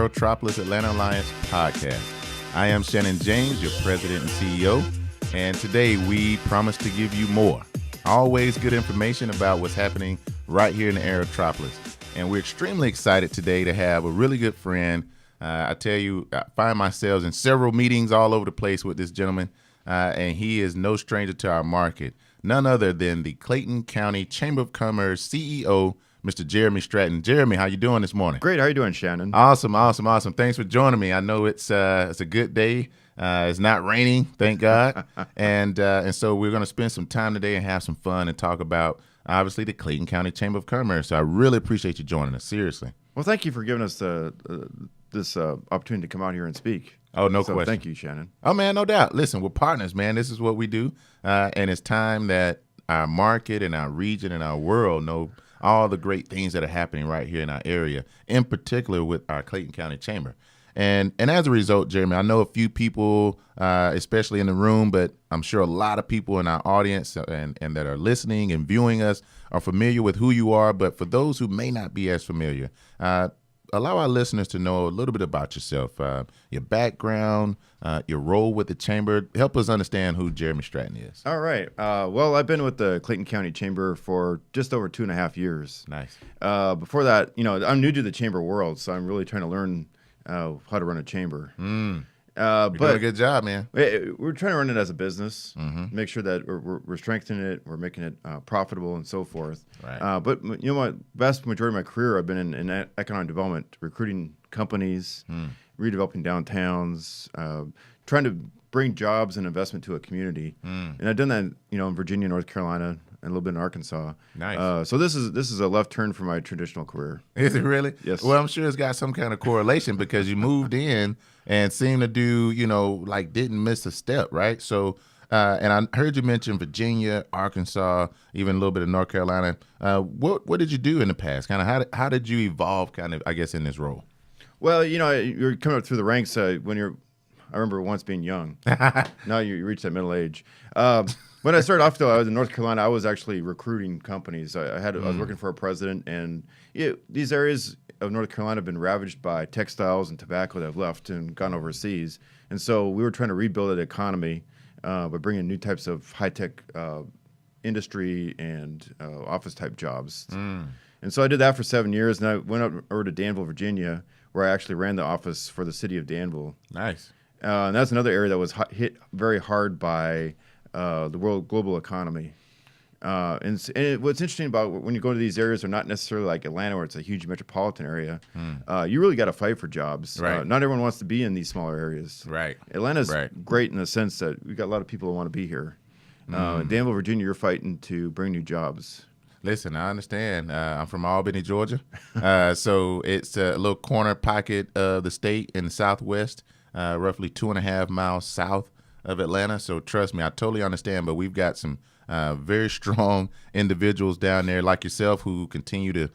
AERO Atlanta Alliance podcast. I am Shannon James, your president and CEO, and today we promise to give you more. Always good information about what's happening right here in the AERO. And we're extremely excited today to have a really good friend. I tell you, I find myself in several meetings all over the place with this gentleman, and he is no stranger to our market. None other than the Clayton County Chamber of Commerce CEO, Mr. Jeremy Stratton. Jeremy, how you doing this morning? Great. How you doing, Shannon? Awesome. Thanks for joining me. I know it's a good day. It's not raining, thank God. and so we're going to spend some time today and have some fun and talk about, obviously, the Clayton County Chamber of Commerce. So I really appreciate you joining us, seriously. Well, thank you for giving us this opportunity to come out here and speak. Oh, no question. Thank you, Shannon. Oh, man, no doubt. Listen, we're partners, man. This is what we do. And it's time that our market and our region and our world know all the great things that are happening right here in our area, in particular with our Clayton County Chamber. And as a result, Jeremy, I know a few people, especially in the room, but I'm sure a lot of people in our audience and that are listening and viewing us are familiar with who you are. But for those who may not be as familiar, allow our listeners to know a little bit about yourself, your background, your role with the Chamber. Help us understand who Jeremy Stratton is. All right. Well, I've been with the Clayton County Chamber for just over 2.5 years. Nice. Before that, I'm new to the Chamber world, so I'm really trying to learn how to run a chamber. You're doing a good job, man. We're trying to run it as a business, make sure that we're strengthening it, we're making it profitable and so forth. Right. But my vast majority of my career, I've been in economic development, recruiting companies, redeveloping downtowns, trying to bring jobs and investment to a community. And I've done that, in Virginia, North Carolina, and a little bit in Arkansas. Nice. So this is a left turn from my traditional career. Is it really? Yes. Well, I'm sure it's got some kind of correlation because you moved in and seemed to do, didn't miss a step, right? So, and I heard you mention Virginia, Arkansas, even a little bit of North Carolina. What did you do in the past? Kind of how did you evolve, I guess, in this role? Well, you're coming up through the ranks I remember once being young. Now you reach that middle age. When I started off, though, I was in North Carolina. I was actually recruiting companies. I was working for a president, and these areas of North Carolina have been ravaged by textiles and tobacco that have left and gone overseas. And so we were trying to rebuild the economy by bringing new types of high-tech industry and office-type jobs. And so I did that for 7 years, and I went up over to Danville, Virginia, where I actually ran the office for the city of Danville. Nice. And that's another area that was hit very hard by the global economy. And what's interesting about when you go to these areas, they're not necessarily like Atlanta, where it's a huge metropolitan area. You really got to fight for jobs. Right. Not everyone wants to be in these smaller areas. Right. Atlanta's great in the sense that we've got a lot of people who want to be here. In Danville, Virginia, you're fighting to bring new jobs. Listen, I understand. I'm from Albany, Georgia. So it's a little corner pocket of the state in the southwest, roughly 2.5 miles south of Atlanta. So trust me, I totally understand. But we've got some very strong individuals down there like yourself who continue to,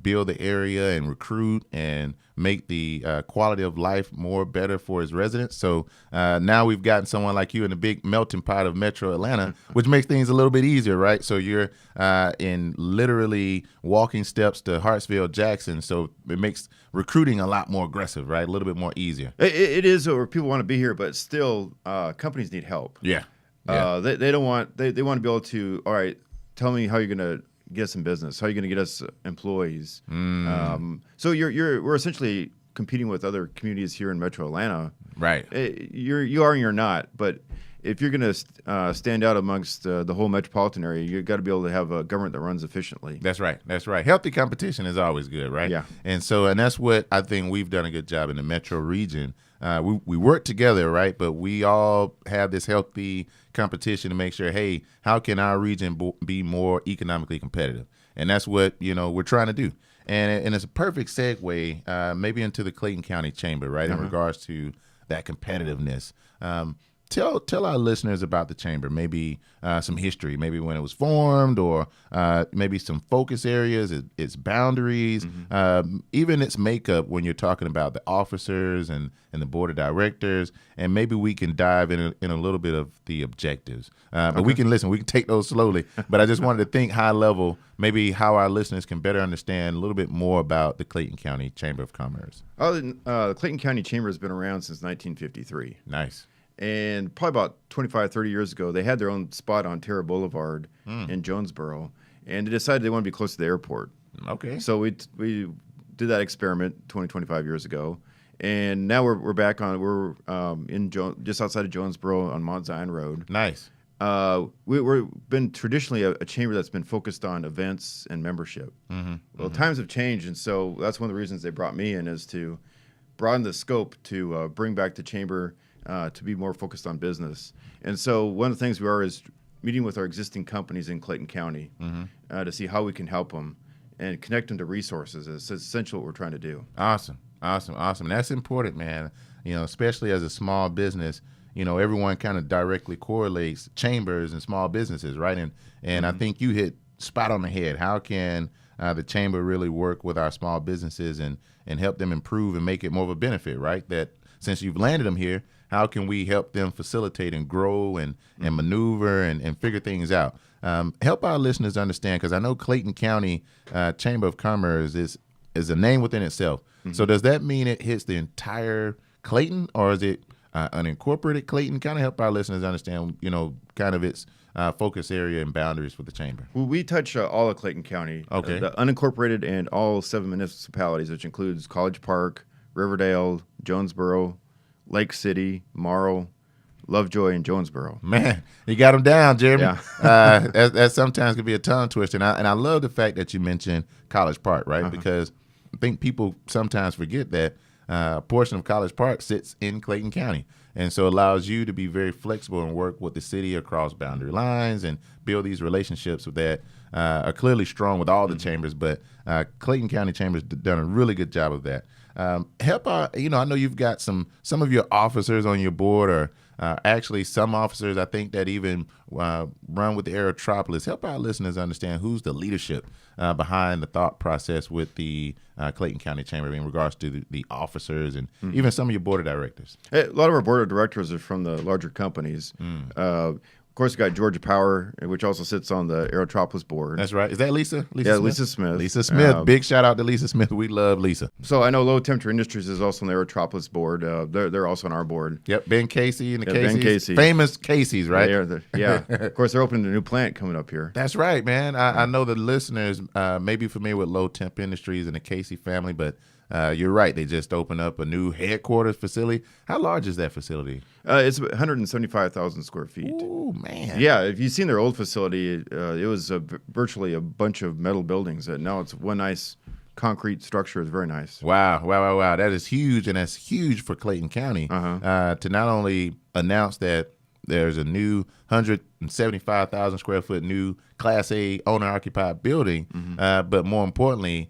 build the area and recruit and make the quality of life better for his residents. So now we've gotten someone like you in the big melting pot of Metro Atlanta, which makes things a little bit easier, right? So you're in literally walking steps to Hartsville, Jackson. So it makes recruiting a lot more aggressive, right? A little bit more easier. It is where people want to be here, but still companies need help. Yeah. They don't want they want to be able to, all right, tell me how you're going to get us some business, how are you going to get us employees. So we're essentially competing with other communities here in Metro Atlanta. Right. You are and you're not, but if you're going to stand out amongst the whole metropolitan area, you've got to be able to have a government that runs efficiently. That's right. Healthy competition is always good, right? Yeah. And that's what I think we've done a good job in the Metro region. We work together, right? But we all have this healthy competition to make sure, hey, how can our region be more economically competitive? And that's what, we're trying to do. And it's a perfect segue maybe into the Clayton County Chamber, right, in regards to that competitiveness. Tell our listeners about the chamber, maybe some history, maybe when it was formed, or maybe some focus areas, its boundaries, even its makeup when you're talking about the officers and the board of directors, and maybe we can dive in a little bit of the objectives. But we can take those slowly. But I just wanted to think high level, maybe how our listeners can better understand a little bit more about the Clayton County Chamber of Commerce. The Clayton County Chamber has been around since 1953. Nice. And probably about 25, 30 years ago, they had their own spot on Terra Boulevard in Jonesboro, and they decided they want to be close to the airport. Okay. So we did that experiment 25 years ago, and now we're back on. We're just outside of Jonesboro on Mount Zion Road. Nice. We've been traditionally a chamber that's been focused on events and membership. Well, times have changed, and so that's one of the reasons they brought me in, is to broaden the scope, to bring back the chamber to be more focused on business. And so one of the things we are is meeting with our existing companies in Clayton County to see how we can help them and connect them to resources. It's essential what we're trying to do. Awesome. That's important, man. Especially as a small business, everyone kind of directly correlates chambers and small businesses, right? And I think you hit spot on the head. How can the chamber really work with our small businesses and help them improve and make it more of a benefit, right? That since you've landed them here, how can we help them facilitate and grow and maneuver and figure things out? Help our listeners understand, because I know Clayton County Chamber of Commerce is a name within itself. So does that mean it hits the entire Clayton, or is it unincorporated Clayton? Kind of help our listeners understand, kind of its focus area and boundaries for the chamber. Well, we touch all of Clayton County, the unincorporated and all 7 municipalities, which includes College Park, Riverdale, Jonesboro, Lake City, Morrow, Lovejoy, and Jonesboro. Man, you got them down, Jeremy. Yeah. That sometimes can be a tongue twister. And I love the fact that you mentioned College Park, right? Because I think people sometimes forget that a portion of College Park sits in Clayton County. And so it allows you to be very flexible and work with the city across boundary lines and build these relationships that are clearly strong with all the chambers. But Clayton County Chamber's done a really good job of that. Help our, I know you've got some of your officers on your board, or actually some officers I think that even run with the AERO. Help our listeners understand who's the leadership behind the thought process with the Clayton County Chamber in regards to the officers and even some of your board of directors. A lot of our board of directors are from the larger companies. Of course, we got Georgia Power, which also sits on the AERO board. That's right. Is that Lisa? Yeah, Lisa Smith. Lisa Smith. Big shout out to Lisa Smith. We love Lisa. So I know Low Temperature Industries is also on the AERO board. They're also on our board. Yep, Ben Casey and the Caseys. Ben Casey. Famous Caseys, right? Yeah. Of course, they're opening a new plant coming up here. That's right, man. I know the listeners may be familiar with Low Temp Industries and the Casey family, but you're right. They just opened up a new headquarters facility. How large is that facility? It's 175,000 square feet. Oh, man. Yeah, if you've seen their old facility, it was virtually a bunch of metal buildings. Now it's one nice concrete structure. It's very nice. Wow. That is huge, and that's huge for Clayton County to not only announce that there's a new 175,000 square foot new Class A owner-occupied building, but more importantly,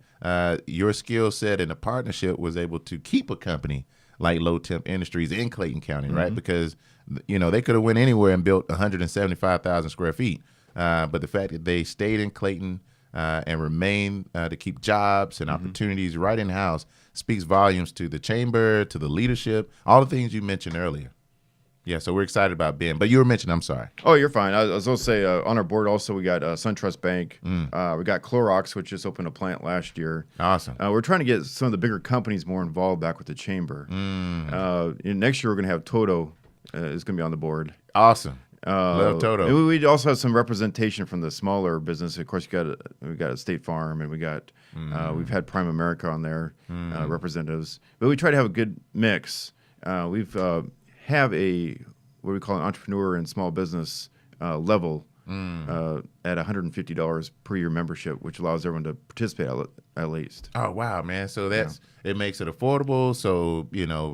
your skill set and the partnership was able to keep a company like Low Temp Industries in Clayton County, right? Because, they could have went anywhere and built 175,000 square feet. But the fact that they stayed in Clayton and remained to keep jobs and opportunities right in-house speaks volumes to the chamber, to the leadership, all the things you mentioned earlier. Yeah, so we're excited about Ben. But you were mentioning, I'm sorry. Oh, you're fine. I was going to say, on our board also, we got SunTrust Bank. We got Clorox, which just opened a plant last year. Awesome. We're trying to get some of the bigger companies more involved back with the chamber. Next year, we're going to have Toto is going to be on the board. Awesome. Love Toto. We also have some representation from the smaller business. Of course, we got a State Farm, and we got we've had Prime America on there, representatives. But we try to have a good mix. We've have a what we call an entrepreneur and small business level at $150 per year membership, which allows everyone to participate at least. Oh, wow, man. So it makes it affordable. So,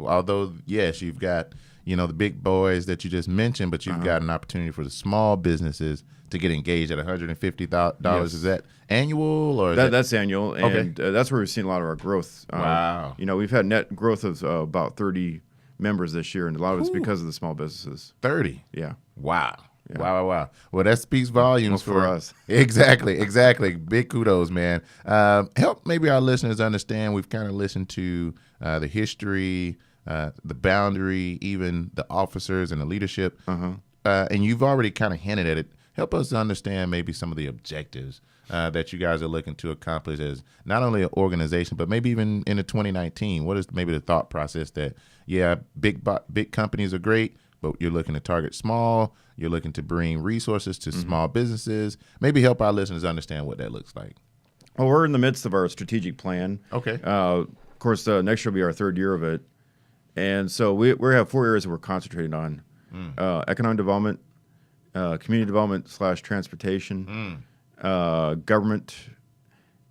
although, yes, you've got, the big boys that you just mentioned, but you've got an opportunity for the small businesses to get engaged at $150. Yes. Is that annual or that's annual, and that's where we've seen a lot of our growth. Wow. We've had net growth of about $30 members this year, and a lot of it's because of the small businesses. 30. Yeah. Wow. Yeah. Wow. Well, that speaks volumes for us. Exactly. Big kudos, man. Help maybe our listeners understand. We've kind of listened to the history, the boundary, even the officers and the leadership. And you've already kind of hinted at it. Help us understand maybe some of the objectives that you guys are looking to accomplish as not only an organization, but maybe even into 2019. What is maybe the thought process that, big companies are great, but you're looking to target small, you're looking to bring resources to small businesses. Maybe help our listeners understand what that looks like. Well, we're in the midst of our strategic plan. Okay. Of course, next year will be our third year of it. And so we have 4 areas that we're concentrating on. Economic development, community development / transportation, government,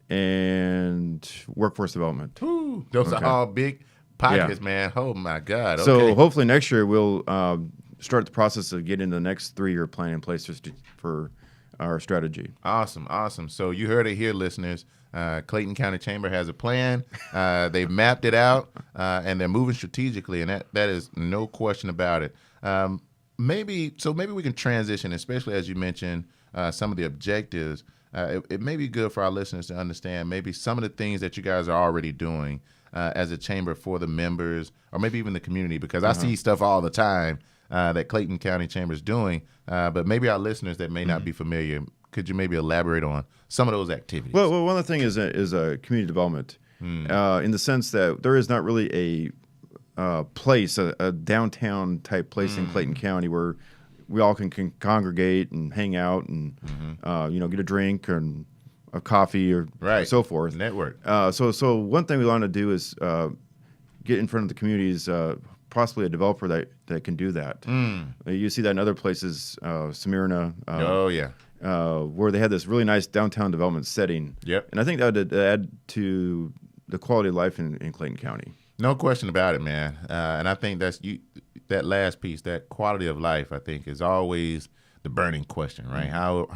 and workforce development. Ooh, those are all big pockets, man. Oh, my God. Okay. So hopefully next year we'll start the process of getting the next 3-year plan in place for our strategy. Awesome. So you heard it here, listeners. Clayton County Chamber has a plan. They've mapped it out, and they're moving strategically, and that is no question about it. Maybe we can transition, especially as you mentioned some of the objectives. It may be good for our listeners to understand maybe some of the things that you guys are already doing as a chamber for the members, or maybe even the community, because I see stuff all the time that Clayton County Chamber is doing, but maybe our listeners that may not be familiar, could you maybe elaborate on some of those activities? Well, one of the things is community development, in the sense that there is not really a place, a downtown type place in Clayton County where we all can congregate and hang out and get a drink and a coffee or so forth. Network. So one thing we want to do is get in front of the communities, possibly a developer that can do that. You see that in other places, Smyrna. Where they had this really nice downtown development setting. Yep. And I think that would add to the quality of life in Clayton County. No question about it, man. And I think that last piece, that quality of life, I think, is always the burning question, right? How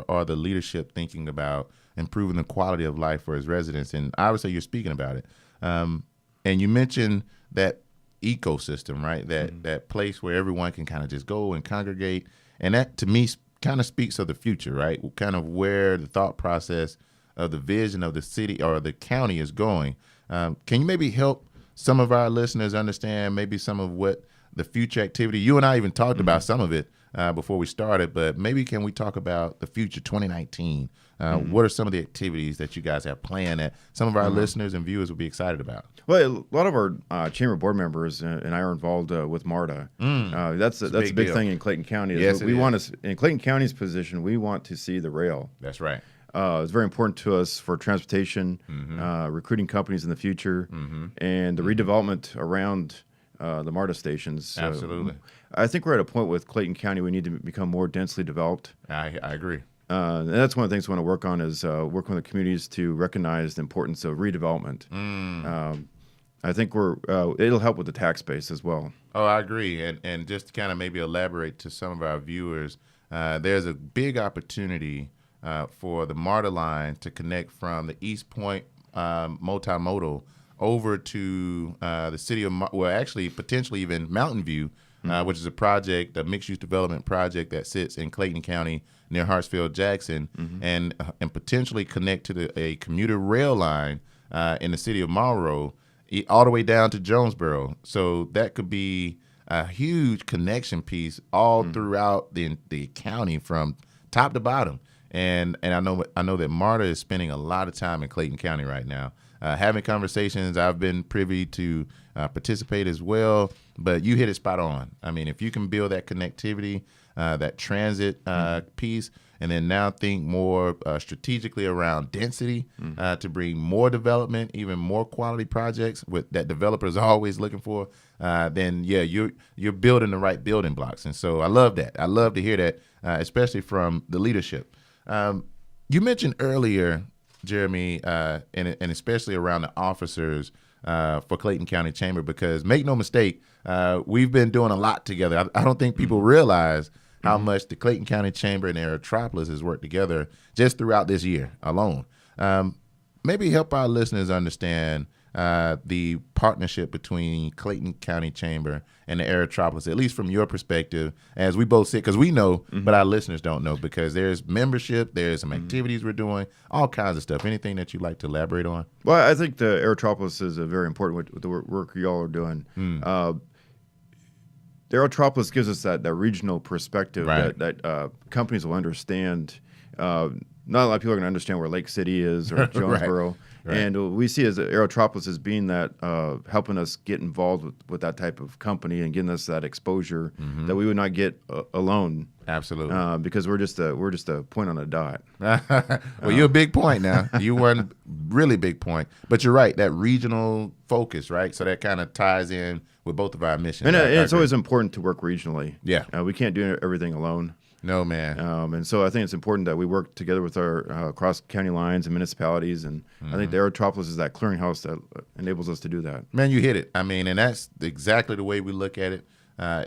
are the leadership thinking about improving the quality of life for its residents? And obviously, you're speaking about it. And you mentioned that ecosystem, right? That place where everyone can kind of just go and congregate. And that, to me, kind of speaks of the future, right? Kind of where the thought process of the vision of the city or the county is going. Can you maybe help some of our listeners understand maybe some of what the future activity, you and I even talked about some of it before we started, but maybe can we talk about the future 2019? What are some of the activities that you guys have planned that some of our listeners and viewers will be excited about? Well, a lot of our chamber board members and I are involved with MARTA. That's a big thing in Clayton County. Yes, we want to, in Clayton County's position, we want to see the rail. That's right. It's very important to us for transportation, recruiting companies in the future, and the redevelopment around the MARTA stations. Absolutely. I think we're at a point with Clayton County we need to become more densely developed. I agree. And that's one of the things we want to work on is working with the communities to recognize the importance of redevelopment. I think it'll help with the tax base as well. Oh, I agree. And just to kind of maybe elaborate to some of our viewers, there's a big opportunity for the MARTA line to connect from the East Point multimodal over to the city of, actually potentially even Mountain View, which is a mixed-use development project that sits in Clayton County near Hartsfield Jackson, and potentially connect to a commuter rail line in the city of Monroe all the way down to Jonesboro. So that could be a huge connection piece all throughout the county from top to bottom. And I know that MARTA is spending a lot of time in Clayton County right now, having conversations. I've been privy to participate as well, but you hit it spot on. I mean, if you can build that connectivity, that transit piece, and then now think more strategically around density to bring more development, even more quality projects that developers are always looking for, then you're building the right building blocks. And so I love that. I love to hear that, especially from the leadership. You mentioned earlier, Jeremy, and especially around the officers for Clayton County Chamber, because make no mistake, we've been doing a lot together. I don't think people realize how much the Clayton County Chamber and Aerotropolis has worked together just throughout this year alone. Maybe help our listeners understand the partnership between Clayton County Chamber and the Aerotropolis, at least from your perspective, as we both sit, because we know, but our listeners don't know, because there's membership, there's some activities we're doing, all kinds of stuff. Anything that you'd like to elaborate on? Well, I think the Aerotropolis is very important with the work y'all are doing. The Aerotropolis gives us that regional perspective that companies will understand. Not a lot of people are going to understand where Lake City is or Jonesboro. Right. And we see as Aerotropolis as being that helping us get involved with that type of company and getting us that exposure that we would not get alone. Absolutely. Because we're just a point on a dot. Well, you're a big point now. You one really big point. But you're right, that regional focus, right? So that kind of ties in with both of our missions. And it's always important to work regionally. Yeah. We can't do everything alone. No, man. And so I think it's important that we work together with our cross-county lines and municipalities. And I think the Aerotropolis is that clearinghouse that enables us to do that. Man, you hit it. I mean, and that's exactly the way we look at it,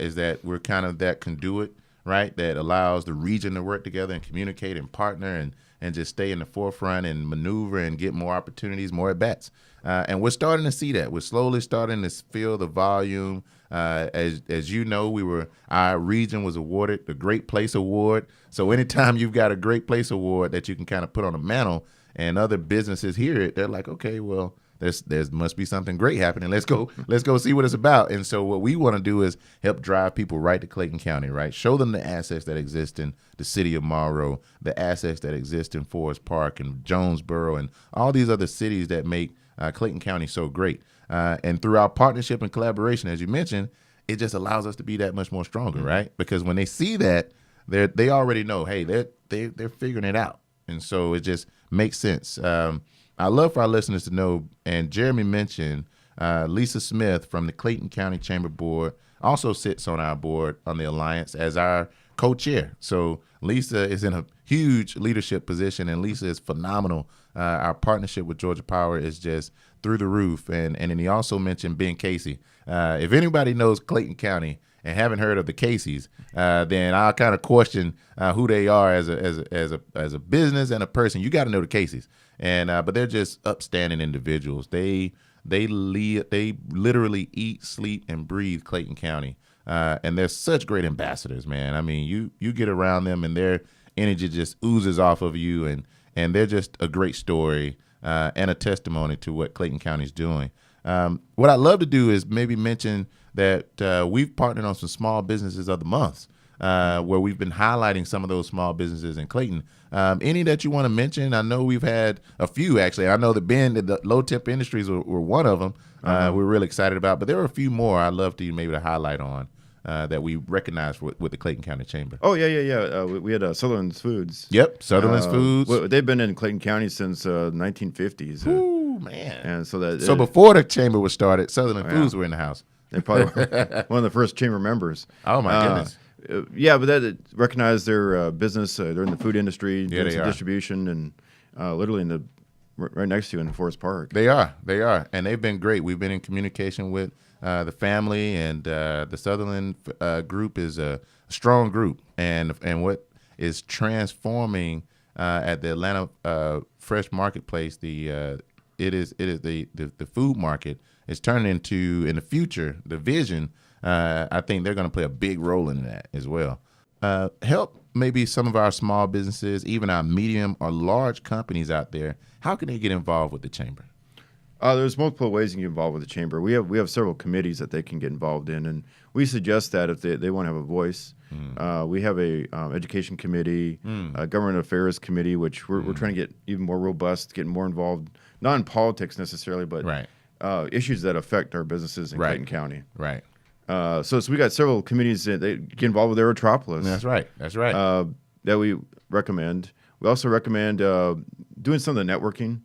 is that we're kind of that conduit, right, that allows the region to work together and communicate and partner and just stay in the forefront and maneuver and get more opportunities, more at-bats. And we're starting to see that. We're slowly starting to feel the volume. As you know, our region was awarded the Great Place Award. So anytime you've got a Great Place Award that you can kind of put on a mantle and other businesses hear it, they're like, okay, well, there must be something great happening. Let's go see what it's about. And so what we want to do is help drive people right to Clayton County, right? Show them the assets that exist in the city of Monroe, the assets that exist in Forest Park and Jonesboro and all these other cities that make Clayton County so great. And through our partnership and collaboration, as you mentioned, it just allows us to be that much more stronger, right? Because when they see that, they already know, hey, they're figuring it out. And so it just makes sense. I love for our listeners to know, and Jeremy mentioned Lisa Smith from the Clayton County Chamber Board also sits on our board on the Alliance as our co-chair. So Lisa is in a huge leadership position, and Lisa is phenomenal. Our partnership with Georgia Power is just through the roof. And then he also mentioned Ben Casey. If anybody knows Clayton County and haven't heard of the Caseys, then I'll kind of question who they are as a business and a person. You got to know the Caseys, but they're just upstanding individuals. They literally eat, sleep, and breathe Clayton County, and they're such great ambassadors, man. I mean, you get around them and their energy just oozes off of you, and they're just a great story and a testimony to what Clayton County is doing. What I'd love to do is maybe mention that we've partnered on some small businesses of the month, where we've been highlighting some of those small businesses in Clayton. Any that you want to mention? I know we've had a few, actually. I know that the Low Temp Industries were one of them we're really excited about, but there are a few more I'd love to maybe to highlight on that we recognize with the Clayton County Chamber. Oh, yeah. We had Sutherland's Foods. Yep, Sutherland's Foods. Well, they've been in Clayton County since 1950s. Ooh, man. And so before the chamber was started, Sutherland Foods were in the house. They probably were one of the first chamber members. Oh, my goodness. Yeah, but that recognized their business. They're in the food industry, doing some distribution, and literally right next to you in Forest Park. They are, and they've been great. We've been in communication with the family, and the Sutherland group is a strong group, and what is transforming at the Atlanta Fresh Marketplace, it is the food market is turning into, in the future, the vision. I think they're going to play a big role in that as well. Help maybe some of our small businesses, even our medium or large companies out there. How can they get involved with the chamber? There's multiple ways you can get involved with the chamber. We have several committees that they can get involved in, and we suggest that if they want to have a voice. We have a education committee, a government affairs committee, which we're trying to get even more robust, getting more involved, not in politics necessarily, but issues that affect our businesses in Clayton County. Right. So we got several committees that get involved with Aerotropolis. That's right. That we recommend. We also recommend doing some of the networking.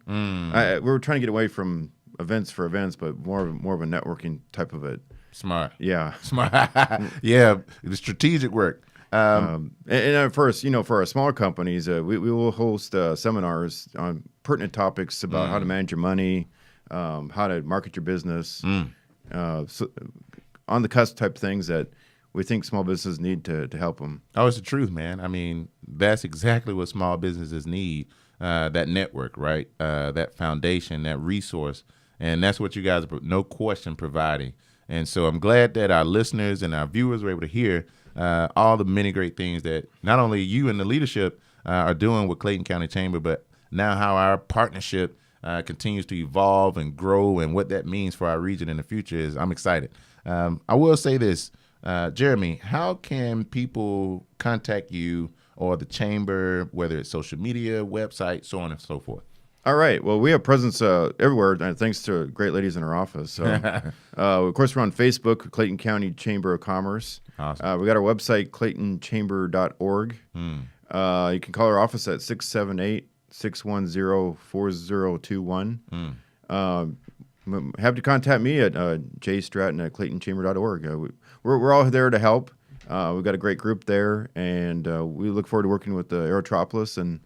We're trying to get away from events for events, but more of a networking type of it. Smart. Yeah. Smart. Yeah. The strategic work. And at first, for our smaller companies, we will host seminars on pertinent topics about how to manage your money, how to market your business. So on the cusp type things that we think small businesses need to help them. Oh, it's the truth, man. I mean, that's exactly what small businesses need, that network, right? That foundation, that resource. And that's what you guys are, no question, providing. And so I'm glad that our listeners and our viewers were able to hear all the many great things that not only you and the leadership are doing with Clayton County Chamber, but now how our partnership continues to evolve and grow, and what that means for our region in the future is I'm excited. I will say this, Jeremy, how can people contact you or the chamber, whether it's social media, website, so on and so forth? All right. Well, we have presence everywhere, thanks to great ladies in our office. So, of course, we're on Facebook, Clayton County Chamber of Commerce. Awesome. We got our website, claytonchamber.org. You can call our office at 678-610-4021. Have to contact me at jstratton@claytonchamber.org. We're all there to help. We've got a great group there, and we look forward to working with the Aerotropolis, and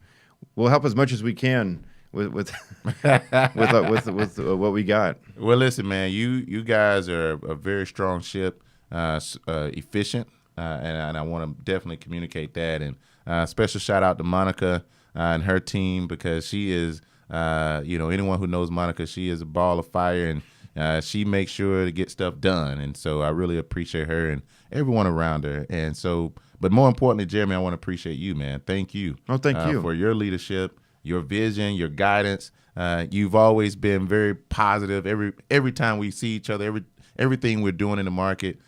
we'll help as much as we can with what we got. Well, listen, man, you guys are a very strong ship, efficient, and I want to definitely communicate that. And special shout out to Monica and her team, because she is, anyone who knows Monica, she is a ball of fire, and she makes sure to get stuff done. And so I really appreciate her and everyone around her. And so, but more importantly, Jeremy, I want to appreciate you, man. Thank you. Oh, thank you for your leadership, your vision, your guidance. You've always been very positive. Every time we see each other, everything we're doing in the market,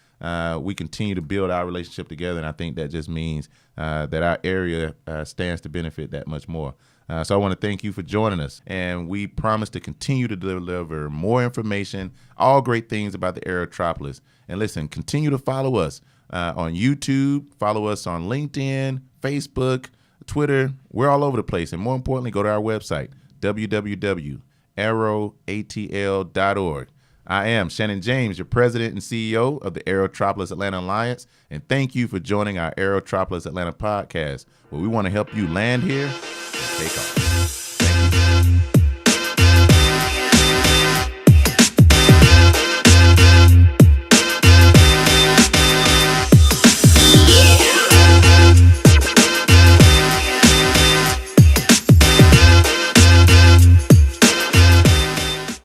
we continue to build our relationship together, and I think that just means that our area stands to benefit that much more. So I want to thank you for joining us, and we promise to continue to deliver more information, all great things about the Aerotropolis. And listen, continue to follow us on YouTube, follow us on LinkedIn, Facebook, Twitter. We're all over the place. And more importantly, go to our website, www.aeroatl.org. I am Shannon James, your president and CEO of the Aerotropolis Atlanta Alliance, and thank you for joining our Aerotropolis Atlanta podcast, where we want to help you land here and take off.